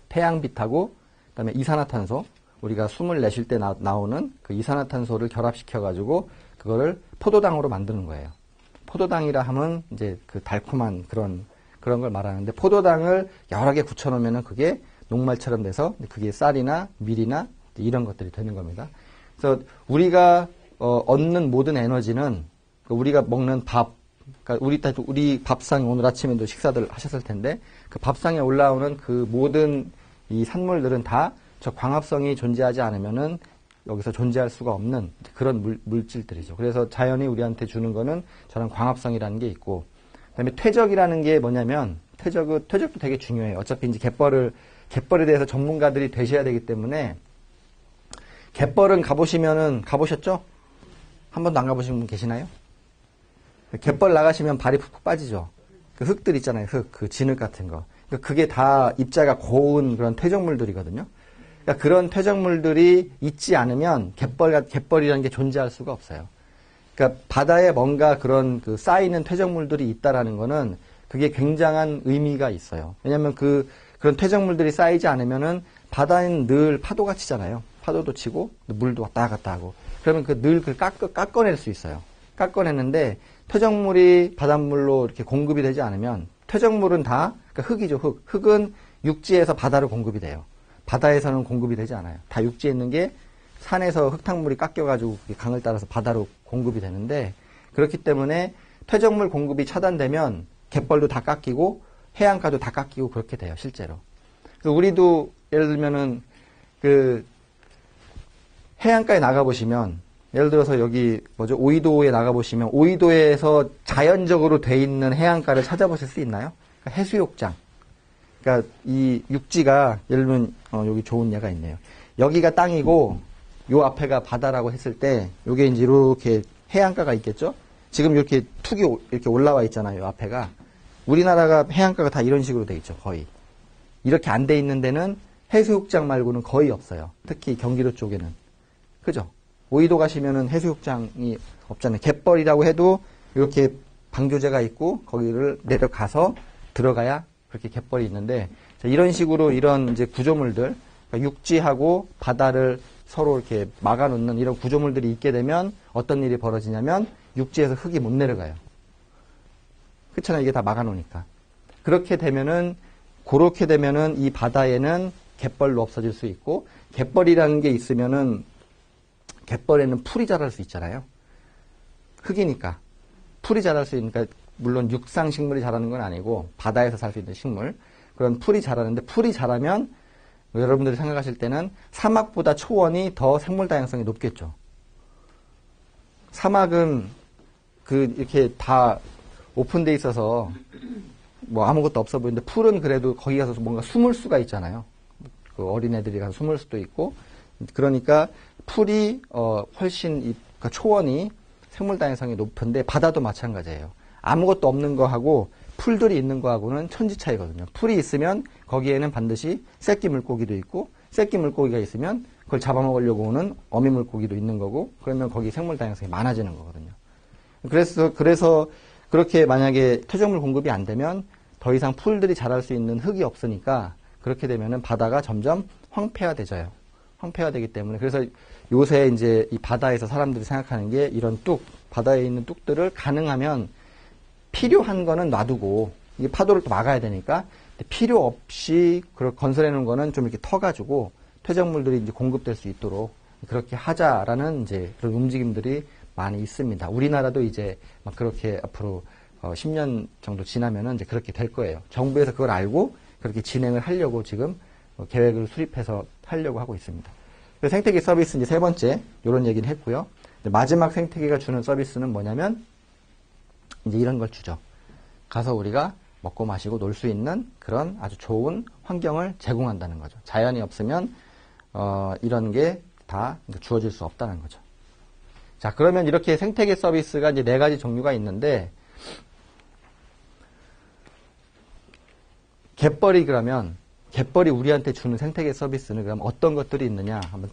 태양빛하고 그다음에 이산화탄소 우리가 숨을 내쉴 때 나오는 그 이산화탄소를 결합시켜 가지고 그거를 포도당으로 만드는 거예요. 포도당이라 하면 이제 그 달콤한 그런 걸 말하는데 포도당을 여러 개 굳혀 놓으면은 그게 녹말처럼 돼서 그게 쌀이나 밀이나 이런 것들이 되는 겁니다. 그래서 우리가 얻는 모든 에너지는 우리가 먹는 밥, 그러니까 우리 밥상 오늘 아침에도 식사들 하셨을 텐데 그 밥상에 올라오는 그 모든 이 산물들은 다 저 광합성이 존재하지 않으면은 여기서 존재할 수가 없는 그런 물질들이죠. 그래서 자연이 우리한테 주는 거는 저런 광합성이라는 게 있고, 그다음에 퇴적이라는 게 뭐냐면 퇴적도 되게 중요해요. 어차피 이제 갯벌에 대해서 전문가들이 되셔야 되기 때문에 갯벌은 가보셨죠? 한 번도 안 가보신 분 계시나요? 갯벌 나가시면 발이 푹푹 빠지죠. 그 흙들 있잖아요. 그 진흙 같은 거. 그게 다 입자가 고운 그런 퇴적물들이거든요. 그러니까 그런 퇴적물들이 있지 않으면 갯벌이라는 게 존재할 수가 없어요. 그러니까 바다에 뭔가 그런 쌓이는 퇴적물들이 있다라는 거는 그게 굉장한 의미가 있어요. 왜냐하면 그런 퇴적물들이 쌓이지 않으면은 바다는 늘 파도가 치잖아요. 파도도 치고 물도 왔다 갔다 하고 그러면 늘 깎아낼 수 있어요. 깎아내는데 퇴적물이 바닷물로 이렇게 공급이 되지 않으면 퇴적물은 다 그러니까 흙이죠. 흙은 육지에서 바다로 공급이 돼요. 바다에서는 공급이 되지 않아요. 다 육지에 있는 게 산에서 흙탕물이 깎여가지고 강을 따라서 바다로 공급이 되는데 그렇기 때문에 퇴적물 공급이 차단되면 갯벌도 다 깎이고 해안가도 다 깎이고 그렇게 돼요. 실제로. 그래서 우리도 예를 들면은 해안가에 나가보시면 예를 들어서 여기 오이도에 나가보시면 오이도에서 자연적으로 돼 있는 해안가를 찾아보실 수 있나요? 그러니까 해수욕장. 그러니까 이 육지가 예를 들면 여기 좋은 예가 있네요. 여기가 땅이고 요 앞에가 바다라고 했을 때 요게 이제 이렇게 해안가가 있겠죠? 지금 이렇게 툭이 이렇게 올라와 있잖아요. 요 앞에가. 우리나라가 해안가가 다 이런 식으로 돼 있죠. 거의. 이렇게 안 돼 있는 데는 해수욕장 말고는 거의 없어요. 특히 경기도 쪽에는. 그죠? 오이도 가시면은 해수욕장이 없잖아요. 갯벌이라고 해도 이렇게 방조제가 있고 거기를 내려가서 들어가야 그렇게 갯벌이 있는데, 자, 이런 식으로 이런 이제 구조물들, 그러니까 육지하고 바다를 서로 이렇게 막아놓는 이런 구조물들이 있게 되면 어떤 일이 벌어지냐면 육지에서 흙이 못 내려가요. 그렇잖아요. 이게 다 막아놓으니까. 그렇게 되면은 이 바다에는 갯벌로 없어질 수 있고, 갯벌이라는 게 있으면은 갯벌에는 풀이 자랄 수 있잖아요. 흙이니까. 풀이 자랄 수 있으니까, 물론 육상 식물이 자라는 건 아니고 바다에서 살 수 있는 식물, 그런 풀이 자라는데, 풀이 자라면 여러분들이 생각하실 때는 사막보다 초원이 더 생물 다양성이 높겠죠. 사막은 이렇게 다 오픈돼 있어서 뭐 아무것도 없어 보이는데, 풀은 그래도 거기 가서 뭔가 숨을 수가 있잖아요. 그 어린애들이 가서 숨을 수도 있고, 그러니까 풀이 훨씬 그러니까 초원이 생물 다양성이 높은데, 바다도 마찬가지예요. 아무것도 없는 거하고 풀들이 있는 거하고는 천지 차이거든요. 풀이 있으면 거기에는 반드시 새끼 물고기도 있고, 새끼 물고기가 있으면 그걸 잡아먹으려고 오는 어미 물고기도 있는 거고, 그러면 거기 생물 다양성이 많아지는 거거든요. 그래서 그렇게 만약에 퇴적물 공급이 안 되면 더 이상 풀들이 자랄 수 있는 흙이 없으니까, 그렇게 되면은 바다가 점점 황폐화되져요. 황폐화되기 때문에. 그래서 요새 이제 이 바다에서 사람들이 생각하는 게, 이런 바다에 있는 뚝들을 가능하면 필요한 거는 놔두고, 이게 파도를 또 막아야 되니까 필요 없이 건설해 놓은 거는 좀 이렇게 터가지고 퇴적물들이 이제 공급될 수 있도록 그렇게 하자라는 이제 그런 움직임들이 많이 있습니다. 우리나라도 이제 막 그렇게 앞으로 10년 정도 지나면은 이제 그렇게 될 거예요. 정부에서 그걸 알고 그렇게 진행을 하려고 지금 계획을 수립해서 하려고 하고 있습니다. 그래서 생태계 서비스 이제 세 번째 이런 얘기를 했고요. 마지막 생태계가 주는 서비스는 뭐냐면 이제 이런 걸 주죠. 가서 우리가 먹고 마시고 놀 수 있는 그런 아주 좋은 환경을 제공한다는 거죠. 자연이 없으면 이런 게 다 주어질 수 없다는 거죠. 자, 그러면 이렇게 생태계 서비스가 이제 4가지 종류가 있는데, 갯벌이 우리한테 주는 생태계 서비스는 그럼 어떤 것들이 있느냐 한번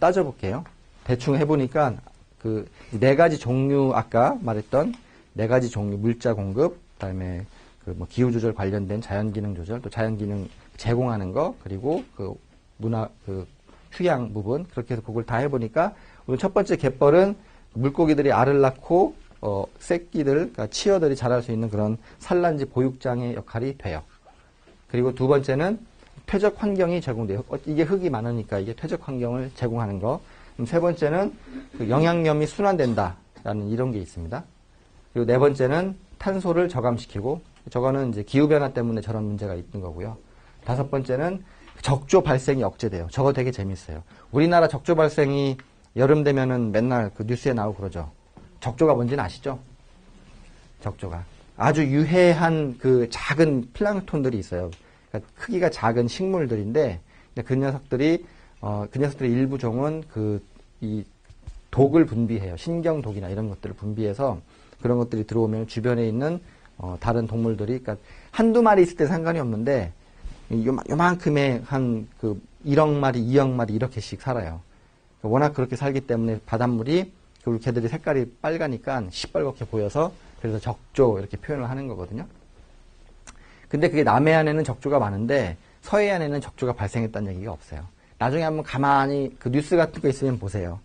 따져볼게요. 대충 해보니까 그 4가지 종류, 아까 말했던 4가지 종류, 물자 공급, 그다음에 그 뭐 기후 조절 관련된 자연 기능 조절, 또 자연 기능 제공하는 거, 그리고 그 문화 휴양 부분, 그렇게 해서 그걸 다 해보니까, 우선 첫 번째 갯벌은 물고기들이 알을 낳고 새끼들, 그러니까 치어들이 자랄 수 있는 그런 산란지 보육장의 역할이 돼요. 그리고 두 번째는 퇴적 환경이 제공돼요. 이게 흙이 많으니까 이게 퇴적 환경을 제공하는 거. 그럼 세 번째는 그 영양염이 순환된다라는 이런 게 있습니다. 그리고 네 번째는 탄소를 저감시키고, 저거는 이제 기후변화 때문에 저런 문제가 있는 거고요. 다섯 번째는 적조 발생이 억제돼요. 저거 되게 재밌어요. 우리나라 적조 발생이 여름 되면은 맨날 그 뉴스에 나오고 그러죠. 적조가 뭔지는 아시죠? 적조가. 아주 유해한 그 작은 플랑크톤들이 있어요. 그러니까 크기가 작은 식물들인데, 그 녀석들이 일부 종은 이 독을 분비해요. 신경독이나 이런 것들을 분비해서 그런 것들이 들어오면 주변에 있는 다른 동물들이, 그러니까 한두 마리 있을 때 상관이 없는데, 요만큼의 한 1억 마리, 2억 마리 이렇게씩 살아요. 워낙 그렇게 살기 때문에 바닷물이, 그리고 걔들이 색깔이 빨가니까 시뻘겋게 보여서 그래서 적조 이렇게 표현을 하는 거거든요. 근데 그게 남해안에는 적조가 많은데 서해안에는 적조가 발생했다는 얘기가 없어요. 나중에 한번 가만히 그 뉴스 같은 거 있으면 보세요.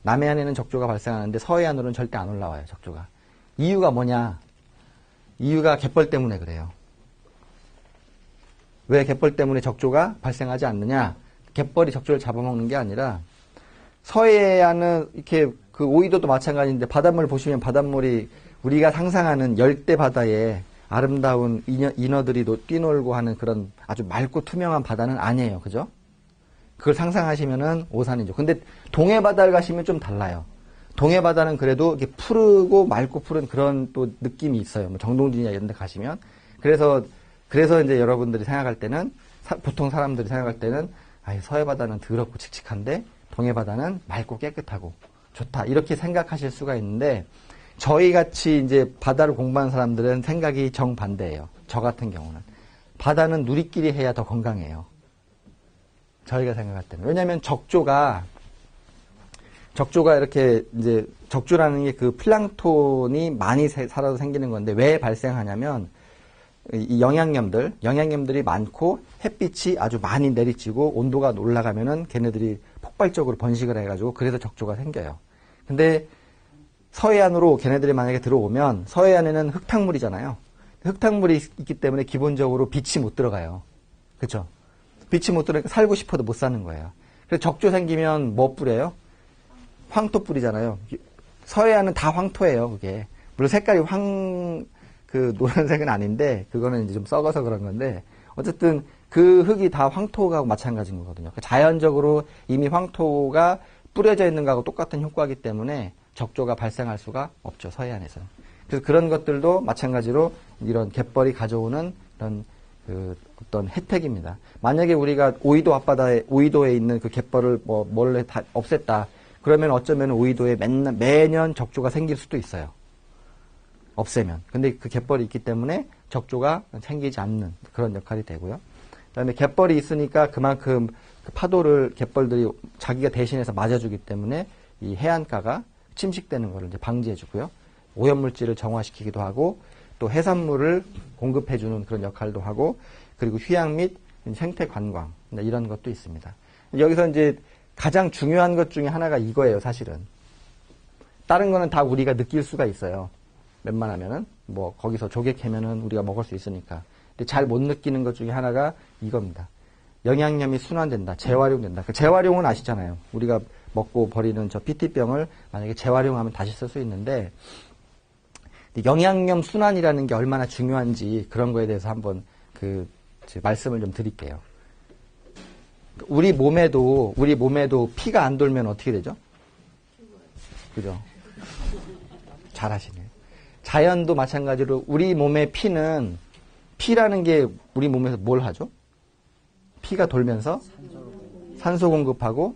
남해안에는 적조가 발생하는데 서해안으로는 절대 안 올라와요, 적조가. 이유가 뭐냐? 이유가 갯벌 때문에 그래요. 왜 갯벌 때문에 적조가 발생하지 않느냐? 갯벌이 적조를 잡아먹는 게 아니라, 서해안은 이렇게 그 오이도도 마찬가지인데, 바닷물 보시면 바닷물이 우리가 상상하는 열대 바다에 아름다운 인어들이 뛰놀고 하는 그런 아주 맑고 투명한 바다는 아니에요. 그죠? 그걸 상상하시면은 오산이죠. 근데 동해 바다를 가시면 좀 달라요. 동해 바다는 그래도 이렇게 푸르고 맑고 푸른 그런 또 느낌이 있어요. 뭐 정동진이나 이런 데 가시면. 그래서 이제 여러분들이 생각할 때는, 보통 사람들이 생각할 때는, 서해 바다는 더럽고 칙칙한데 동해 바다는 맑고 깨끗하고 좋다, 이렇게 생각하실 수가 있는데, 저희 같이 이제 바다를 공부하는 사람들은 생각이 정반대예요. 저 같은 경우는 바다는 누리끼리 해야 더 건강해요. 저희가 생각할 때는. 왜냐면 적조가 이렇게 이제 적조라는 게 그 플랑톤이 많이 살아서 생기는 건데 왜 발생하냐면 이 영양염들이 많고 햇빛이 아주 많이 내리쬐고 온도가 올라가면은 걔네들이 폭발적으로 번식을 해가지고 그래서 적조가 생겨요. 근데 서해안으로 걔네들이 만약에 들어오면 서해안에는 흙탕물이잖아요. 흙탕물이 있기 때문에 기본적으로 빛이 못 들어가요. 그렇죠? 빛이 못 들어가니까 살고 싶어도 못 사는 거예요. 그래서 적조 생기면 뭐 뿌려요? 황토 뿌리잖아요. 서해안은 다 황토예요, 그게. 물론 색깔이 노란색은 아닌데, 그거는 이제 좀 썩어서 그런 건데, 어쨌든 그 흙이 다 황토하고 마찬가지인 거거든요. 자연적으로 이미 황토가 뿌려져 있는 거하고 똑같은 효과이기 때문에 적조가 발생할 수가 없죠, 서해안에서는. 그래서 그런 것들도 마찬가지로 이런 갯벌이 가져오는 이런 어떤 혜택입니다. 만약에 우리가 오이도에 있는 그 갯벌을 몰래 다 없앴다. 그러면 어쩌면 오이도에 매년 적조가 생길 수도 있어요. 없애면. 근데 그 갯벌이 있기 때문에 적조가 생기지 않는 그런 역할이 되고요. 그다음에 갯벌이 있으니까 그만큼 그 파도를 갯벌들이 자기가 대신해서 맞아주기 때문에 이 해안가가 침식되는 것을 이제 방지해주고요. 오염물질을 정화시키기도 하고 또 해산물을 공급해주는 그런 역할도 하고 그리고 휴양 및 생태 관광 이런 것도 있습니다. 여기서 이제 가장 중요한 것 중에 하나가 이거예요, 사실은. 다른 거는 다 우리가 느낄 수가 있어요. 웬만하면은 뭐 거기서 조개 캐면은 우리가 먹을 수 있으니까. 근데 잘 못 느끼는 것 중에 하나가 이겁니다. 영양염이 순환된다, 재활용된다. 그 재활용은 아시잖아요. 우리가 먹고 버리는 저 PT병을 만약에 재활용하면 다시 쓸 수 있는데 영양염 순환이라는 게 얼마나 중요한지 그런 거에 대해서 한번 말씀을 좀 드릴게요. 우리 몸에도 피가 안 돌면 어떻게 되죠? 그죠? 잘하시네요. 자연도 마찬가지로 우리 몸의 피라는 게 우리 몸에서 뭘 하죠? 피가 돌면서 산소 공급하고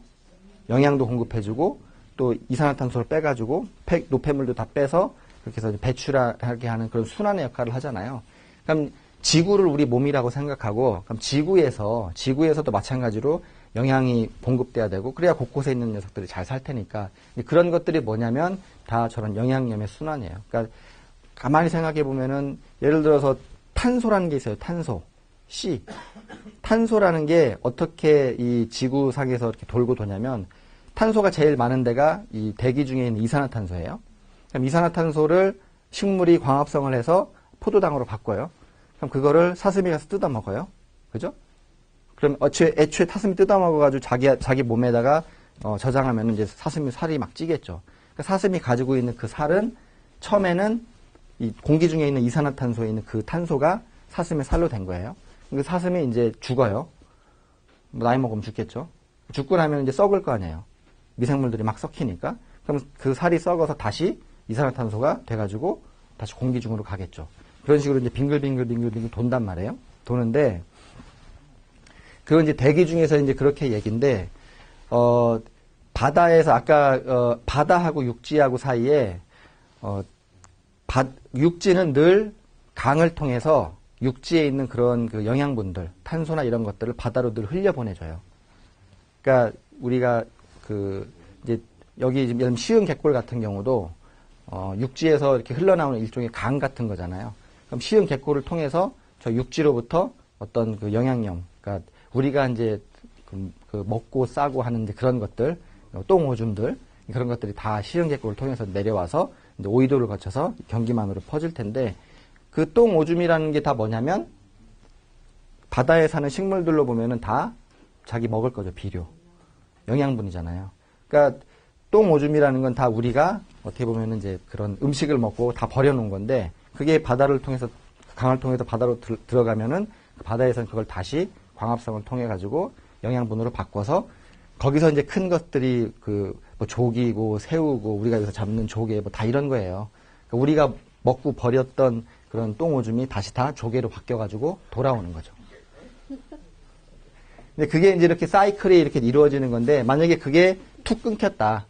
영양도 공급해주고 또 이산화탄소를 빼가지고 노폐물도 다 빼서 그렇게 해서 배출하게 하는 그런 순환의 역할을 하잖아요. 그럼 지구를 우리 몸이라고 생각하고 그럼 지구에서도 마찬가지로 영양이 공급돼야 되고 그래야 곳곳에 있는 녀석들이 잘 살 테니까 그런 것들이 뭐냐면 다 저런 영양염의 순환이에요. 그러니까 가만히 생각해 보면은 예를 들어서 탄소라는 게 있어요. 탄소. C. 탄소라는 게 어떻게 이 지구상에서 이렇게 돌고 도냐면 탄소가 제일 많은 데가 이 대기 중에 있는 이산화탄소예요. 그럼 이산화탄소를 식물이 광합성을 해서 포도당으로 바꿔요. 그럼 그거를 사슴이 가서 뜯어 먹어요. 그죠? 그럼 애초에 사슴이 뜯어 먹어가지고 자기 몸에다가 저장하면 이제 사슴이 살이 막 찌겠죠. 그러니까 사슴이 가지고 있는 그 살은 처음에는 이 공기 중에 있는 이산화탄소에 있는 그 탄소가 사슴의 살로 된 거예요. 그 사슴이 이제 죽어요. 나이 먹으면 죽겠죠. 죽고 나면 이제 썩을 거 아니에요. 미생물들이 막 썩히니까. 그럼 그 살이 썩어서 다시 이산화탄소가 돼가지고 다시 공기 중으로 가겠죠. 그런 식으로 이제 빙글빙글 돈단 말이에요. 도는데, 그건 이제 대기 중에서 이제 그렇게 얘기인데, 바다에서 아까, 바다하고 육지하고 사이에, 육지는 늘 강을 통해서 육지에 있는 그런 그 영양분들, 탄소나 이런 것들을 바다로 늘 흘려보내줘요. 그러니까 우리가 이제 여기 지금 시흥 갯골 같은 경우도, 육지에서 이렇게 흘러나오는 일종의 강 같은 거잖아요. 그럼 시흥 갯골을 통해서 저 육지로부터 어떤 그 영양염, 그러니까 우리가 이제 그 먹고 싸고 하는 이제 그런 것들, 똥 오줌들, 그런 것들이 다 시흥 갯골을 통해서 내려와서 이제 오이도를 거쳐서 경기만으로 퍼질 텐데 그 똥 오줌이라는 게 다 뭐냐면 바다에 사는 식물들로 보면은 다 자기 먹을 거죠. 비료. 영양분이잖아요. 그러니까 똥 오줌이라는 건 다 우리가 어떻게 보면은 이제 그런 음식을 먹고 다 버려놓은 건데 그게 바다를 통해서 강을 통해서 바다로 들어가면은 바다에서는 그걸 다시 광합성을 통해 가지고 영양분으로 바꿔서 거기서 이제 큰 것들이 뭐 조기고 새우고 우리가 여기서 잡는 조개 뭐 다 이런 거예요. 그러니까 우리가 먹고 버렸던 그런 똥 오줌이 다시 다 조개로 바뀌어 가지고 돌아오는 거죠. 근데 그게 이제 이렇게 사이클이 이렇게 이루어지는 건데 만약에 그게 툭 끊겼다.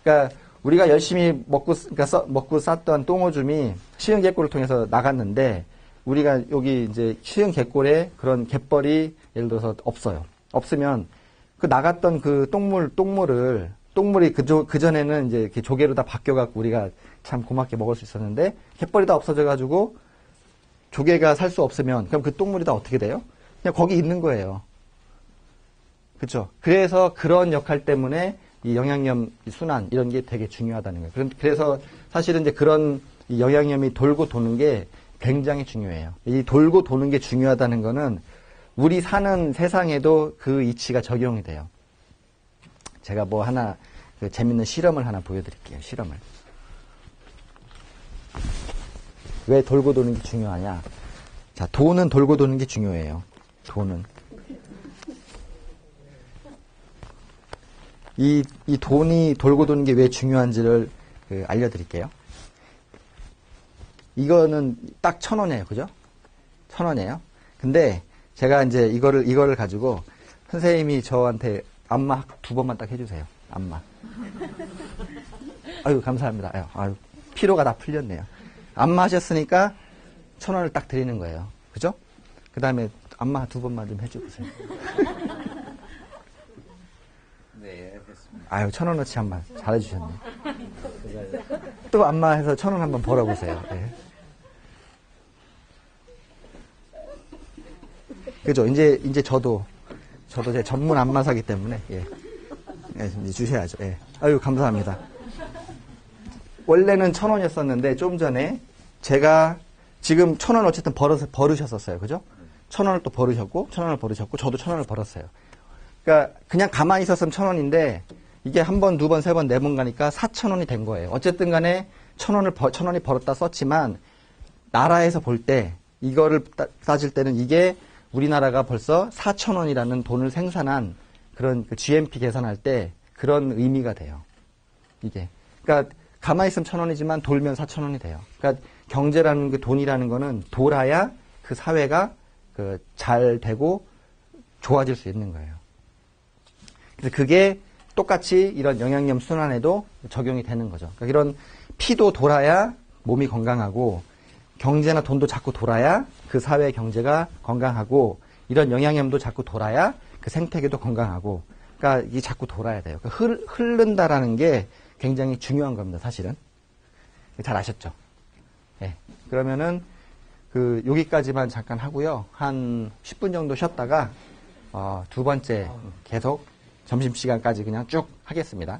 그러니까 우리가 열심히 먹고 쌌던 똥 오줌이 시흥 갯골을 통해서 나갔는데 우리가 여기 이제 시흥 갯골에 그런 갯벌이 예를 들어서 없어요. 없으면 그 나갔던 그 똥물이 그전에는 이제 이렇게 조개로 다 바뀌어갖고 우리가 참 고맙게 먹을 수 있었는데, 갯벌이 다 없어져가지고 조개가 살 수 없으면, 그럼 그 똥물이 다 어떻게 돼요? 그냥 거기 있는 거예요. 그쵸? 그래서 그런 역할 때문에 이 영양염 순환, 이런 게 되게 중요하다는 거예요. 그래서 사실은 이제 그런 이 영양염이 돌고 도는 게 굉장히 중요해요. 이 돌고 도는 게 중요하다는 거는 우리 사는 세상에도 그 이치가 적용이 돼요. 제가 뭐 하나, 재밌는 실험을 하나 보여드릴게요. 실험을. 왜 돌고 도는 게 중요하냐? 자, 돈은 돌고 도는 게 중요해요. 돈은. 이 돈이 돌고 도는 게 왜 중요한지를 알려드릴게요. 이거는 딱 1,000원이에요. 그죠? 1,000원이에요. 근데 제가 이제 이거를 가지고 선생님이 저한테 안마 2번만 딱 해주세요. 안마. 아유, 감사합니다. 아유, 피로가 다 풀렸네요. 안마 하셨으니까 1,000원을 딱 드리는 거예요. 그죠? 그 다음에 안마 2번만 좀 해줘보세요. 네, 됐습니다. 아유, 1,000원어치 한번 잘해주셨네. 또 안마해서 1,000원 한번 벌어보세요. 예. 그죠? 이제 저도 제 전문 안마사기 때문에, 예. 예, 이제 주셔야죠. 예. 아유, 감사합니다. 원래는 1,000원이었었는데, 좀 전에 제가 지금 1,000원 어쨌든 벌으셨었어요. 그죠? 1,000원을 또 벌으셨고, 1,000원을 벌으셨고, 저도 1,000원을 벌었어요. 그러니까 그냥 가만히 있었으면 1,000원인데, 이게 한 번, 2번, 3번, 4번 가니까 4,000원이 된 거예요. 어쨌든 간에 1,000원이 벌었다 썼지만, 나라에서 볼 때, 이거를 따질 때는 이게 우리나라가 벌써 4,000원이라는 돈을 생산한 그런 그 GNP 계산할 때 그런 의미가 돼요. 이게. 그러니까 가만히 있으면 1,000원이지만 돌면 4,000원이 돼요. 그러니까 경제라는 그 돈이라는 거는 돌아야 그 사회가 잘 되고 좋아질 수 있는 거예요. 그래서 그게 똑같이 이런 영양염 순환에도 적용이 되는 거죠. 그러니까 이런 피도 돌아야 몸이 건강하고 경제나 돈도 자꾸 돌아야 그 사회의 경제가 건강하고 이런 영양염도 자꾸 돌아야 그 생태계도 건강하고 그러니까 이게 자꾸 돌아야 돼요. 그러니까 흐른다라는 게 굉장히 중요한 겁니다. 사실은. 잘 아셨죠? 네. 그러면은 여기까지만 잠깐 하고요. 한 10분 정도 쉬었다가 2번째 계속 점심시간까지 그냥 쭉 하겠습니다.